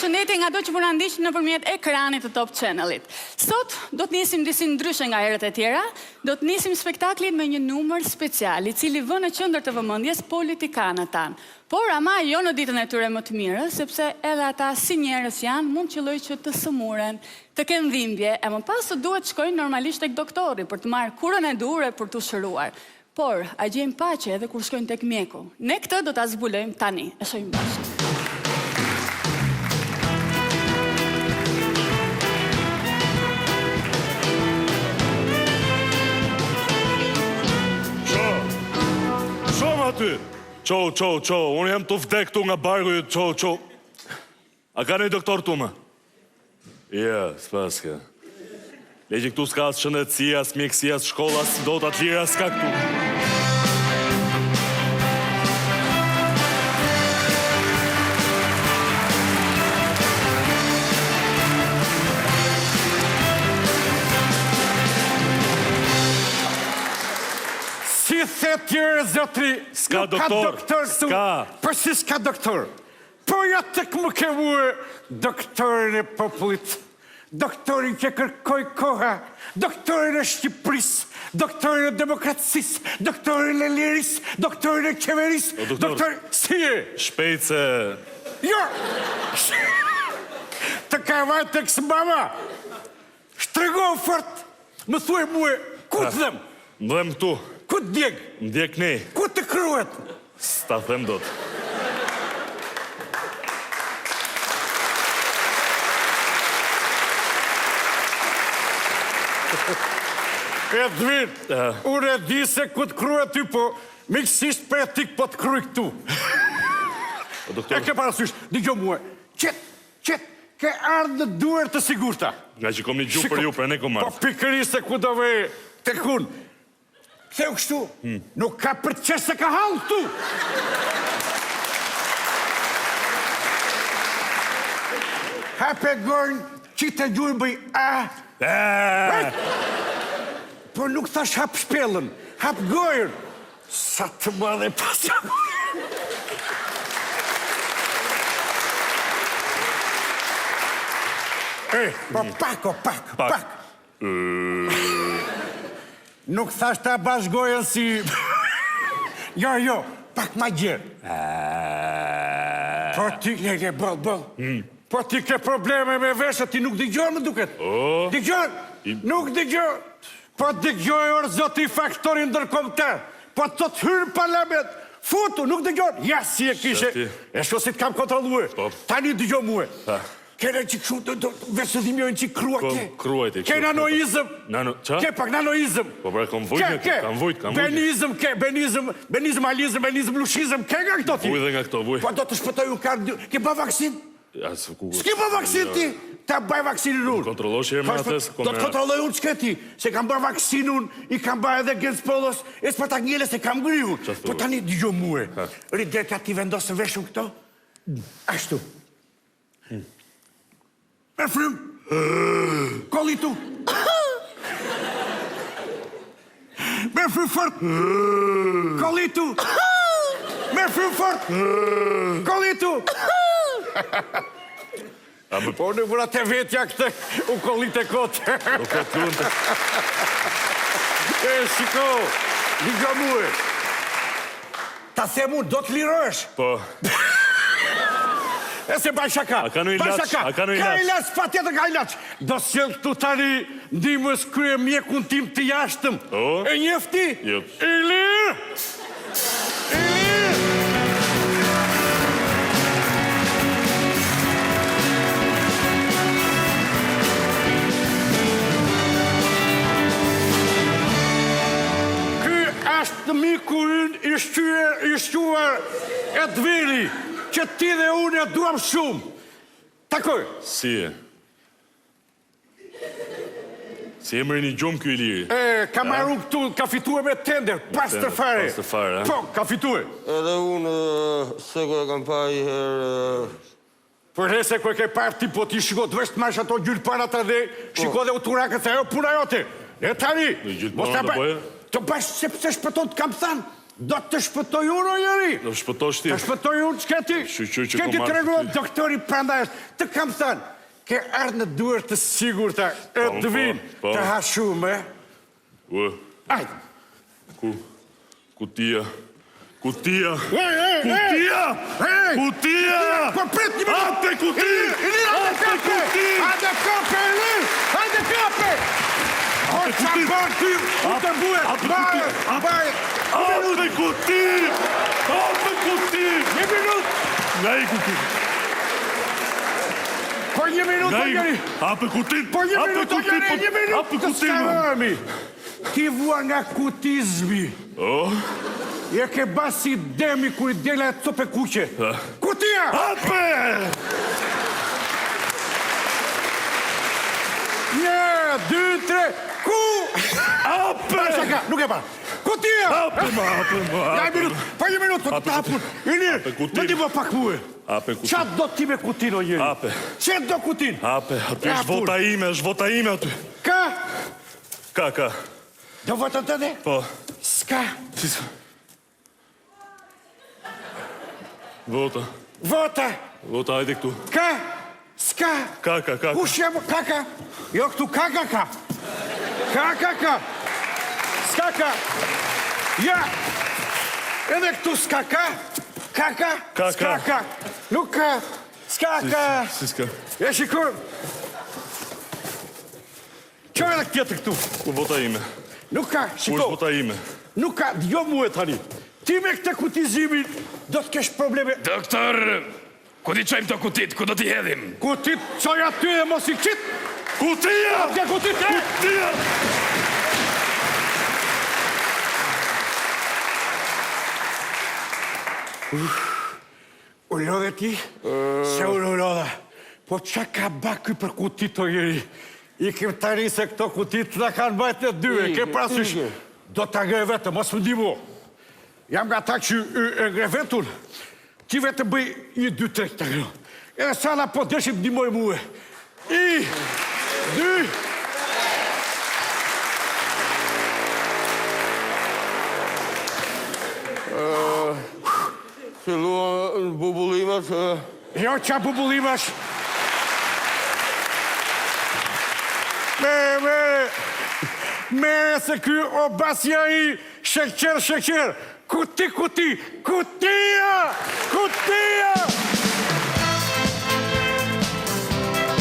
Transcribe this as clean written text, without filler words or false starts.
përshëndetje nga do që përna ndiqë nëpërmjet ekranit të Top Channelit. Sot do të nisim disi ndryshe nga herët e tjera, do të nisim spektaklin me një numër special, i cili vën në qendër të vëmendjes politikanët tanë. Por ama jo në ditën e tyre më të mirë, sepse edhe ata si njerëz janë, mund qëlloj që të sëmuren, të kenë dhimbje, e më pas të duhet shkojnë normalisht tek doktori për të marrë kurën e dur e për të shëruar. Por, a gjejmë paqe edhe kur shkojnë tek mjeku. Ne këtë do ta zbulojmë tani. E shohim bashkë. Aty. Qo, unë jam të vdek tu nga bargu, qo. A ka një doktor tu më? Ja, s'paska. Leqë këtu s'ka as shëndetësia, as mjekësia, as shkolla, as do të atlira, s'ka këtu. Si the tjere, zotri, s'ka doktor, s'ka. Për si s'ka doktor? Po ja të këmë ke muë doktorin e popullit, doktorin që kërkoj koha, doktorin e Shqipëris, doktorin e demokracis, doktorin e liris, doktorin e qeveris, doktorin... Si e? Shpejt se... Jo! Të ka vaj të kësë mama, shtrego fort, më thuaj muë, ku të dhem? Më dhem këtu. Ku të djeg? Më djeg ne. Ku të kryet? S'ta them dot. Edvin, unë e di se ku të kryet ty, po miksisht për e tik po të kryet këtu. E ke parasysh, digjo muë, qet, ke ardhë në duer të sigurta. Nga që kom një gjuhë për ju, për ne kom ardhë. Po pikëri se ku do vej të kun. Theu kështu, nuk ka për qesë se ka halë këtu. Hape gojnë, qitë e gjujnë bëj a. Po nuk thash hap shpellën, hap gojën. Sa të madhe pasja. Po pak. Nuk thash ta bash gojën si... Jo, pak ma gjerë. Po ti, bëll. Po ti ke probleme me veshët, ti nuk dëgjon më duket. Dëgjon? Nuk dëgjon. Po dëgjoj orë zoti faktorin ndërkombëtar. Po të të hyrë parlament. Futu, nuk dëgjon. Ja, si e kishe. E shko si të kam kontrolluar. Tani dëgjon muë. Kena që këshu, vesëdhimjojnë që krua ke. Kruajti. Ke nanoizëm. Qa? Ke pak nanoizëm. Po pra, kom vujt me të, kam vujt. Benizëm ke, benizëm, alizëm, lushizëm, ke nga këto ti. Vuj dhe nga këto, vuj. Po do të shpëtoj unë karë, ke ba vaksin? S'ke ba vaksin ti? Ta baj vaksinin unë. Kontrolosh e me atës. Do të kontrolloj unë qëke ti, se kam ba vaksin unë, i kam ba edhe gens polos, e s'pa ta njele se kam gri unë. Po tani digjo muë. Rideta ti vendosë veshën këto? Ashtu. Me frim. Kollitu. Me frim fort. Kollitu. Me frim fort. Kollitu. Po në vëra të vetja këtë, u kollit e kotë. Do këtë lunë të... E, shiko, digjo muë. Ta them unë, do të lirësh. Po... E se baj shaka. A ka në ilaç? Ka ilaç, pa tjetër ka ilaç. Do s'jel këtu tani ndimës krye mjekun tim të jashtëm. E njefti? Jep. Ilir! Ilir! Ky ashtë miku ynë i shquar Edvini, që ti dhe unë e duam shumë. Takoj. Si e? Si e mëri një gjumë kjo i liri? Ka marru këtu, ka fitu e me tender, pas të fare. Pas të fare, Po, ka fitu e. Edhe unë, se ko e kam pa i herë... Për se ko e ke parë ti, po ti shiko të vështë mash ato gjyllë panat dhe shiko dhe u turakët, ajo puna jote. E tani, gjyllë panat dhe boje? Të bashkë se pëse shpëton të kam thanë. Do të shpëtoj unë o njëri. Do shpëtosh ti. Të shpëtoj unë, s'keti. Shqyqy që S'keti po të marrë regullon ty. doktori prandaj. Të kam thënë, ke ardhë në duar të sigurta, e Po, dvin, po. të hashume. Ajde. Kutia. Kutia. Ej! Kutia! Ej! Kutia! Po prit një minutë! Hape kuti! Ilir, hajde Hape kape! kuti! Hajde kape, Ilir! Hajde kape! O, qa bërë ty, u të bujet! Baje! Baje! Hape kuti! Hape kuti! Një minut! Nga i kuti! Po një minut, Nga o i... njëri! Hape kuti! Po një Hape minut, o kuti, njëri! po- Një minut! Hape Të kuti! skarëmi! Ti vua nga kutizmi. Oh, Je ke basi demi kur I dela e cope kuqe. Kutia! hape! Një, dy, tre, ku! Hape! Shaka, nuk e pa. Kutia! Hape ma, hape ma. Ja, një minut, pa një minut, të hapun. Ilir, Hape kutin. më ti më pak muë. Hape kuti! Qa do ti me kutin, o njëri? Hape. Qa do kutin? Hape, aty Ja, është vota ime, është vota ime aty. Ka? Ka. Do votën të dhe? Po. Ska. Vota. Vota. Vota, hajde këtu. Ka? Ska. Ka. Kush jam? Kaka? Jo, këtu kaka ka. Kaka. Ska ka. Ja. Edhe këtu ska ka. Kaka. Ka. Ska ka. Nuk ka. Ska ka. Si s'ka. E shikur. Qo edhe këtë këtu? Ku vota ime? Nuk ka. Ku është Shiko. vota ime? Nuk ka. Jo mu e tani. Ti me këtë kutizimin do të kesh probleme. Doktor, ku t'i qojmë të kutit, ku do t'i hedhim? Kutit qoj aty dhe mos I qit. Kutia! Atje kutit e. Kutia! U lodhe ti? Se u lodhe. Po qa ka bakë për kutit o njeri? I kem tani se këto kutit nga kanë bajt e dyve. Ke prasysh. Do t'a ngre vetë, mos më dimo. Jam nga ta që e ngre vetun. Ti vetë bëj 1, 2, 3 të ngre. Edhe sana po deshim dimoj muë. 1, 2... Fillua në bubullimet. Jo qa bubullimash. Mere se ky o basja I sheqer. Kuti. Kutia!